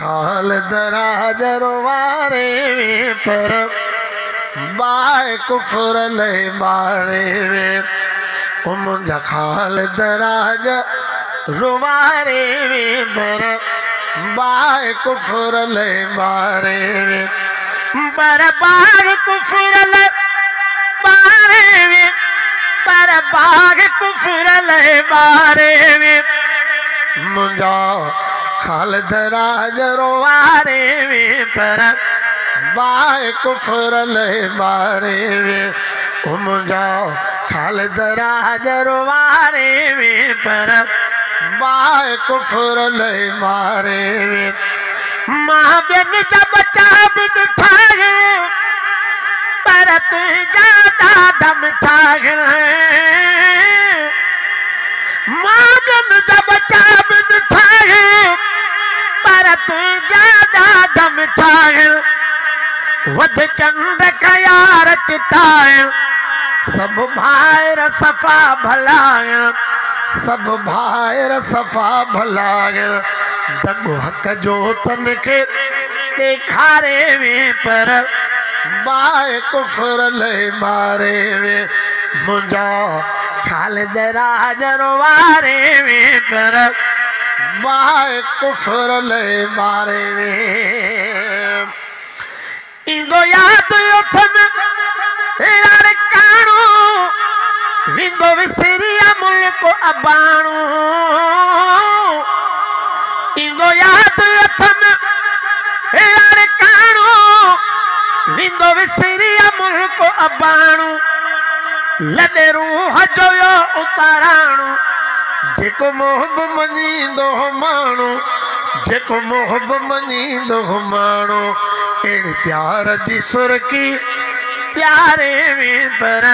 खाल दराज रुवारे वे पर बाए कुफर ले मारे वे मुंजा खाल दराज रुवारे वे पर बाए कुफर ले मारे वे पर बाग कुफर ले मारे वे पर बाग कुफर ले मारे वे मुंजा खाल दराज रुवारे वे पर बाए कुफर ले मारे वे मुंजा खाल दराज रुवारे वे पर बाए कुफर ले मारे वे माँ बिन जब बच्चा बिन ठागे पर तू ज्यादा दम ठागे माँ बिन जब बच्चा बिन ठागे पर तू ज्यादा दम ठागे वध चंद कयार चिताए सब भाईर सफा भलाए सब भाईर सफा भलाए दगो हक जो तन के देखारे वे पर बाए कुफर ले मारे वे मुंजा खाल दराज रुवारे वे पर बाए कुफर ले मारे वे इंदो याद उथन यार काणू विंदो विसरिया मुल्क अबाणू इंदो याद उथन यार काणू विंदो विसरिया मुल्क अबाणू लॾे रूह जो यो उताराणू जेको मोहब मञींदो माण्हू जेको मोहब मञींदो माण्हू अहिड़ी प्यार जी सुरकी प्यारे वे पर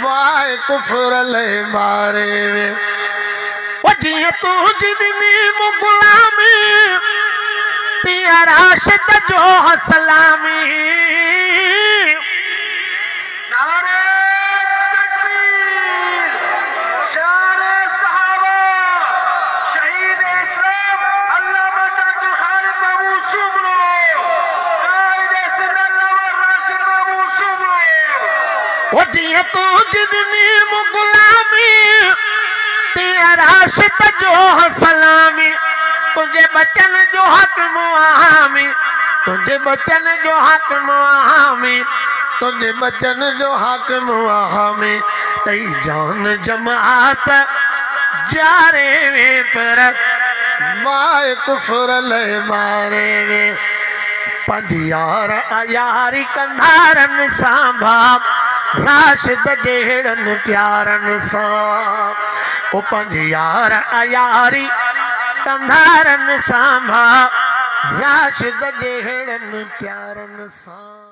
बाए कुफर ले मारे वे जीअं तूं जिंदगी गुलामी तीअं राशिद जो सलामी जीअं तूं जिंदगी गुलामी तीअं राशिद जो सलामी तुझे बचन जो हक मुआमी तुझे बचन जो हक मुआमी तुझे बचन जो हक मुआमी तई जान जमात जारे वे पर बाए कुफर ले मारे वे पंज यार यारी कंधारन सांभा राशिद जेड़न प्यारन सा ओ पंज यार यारी कंधारन सांभा राशिद जेड़न प्यारन सा।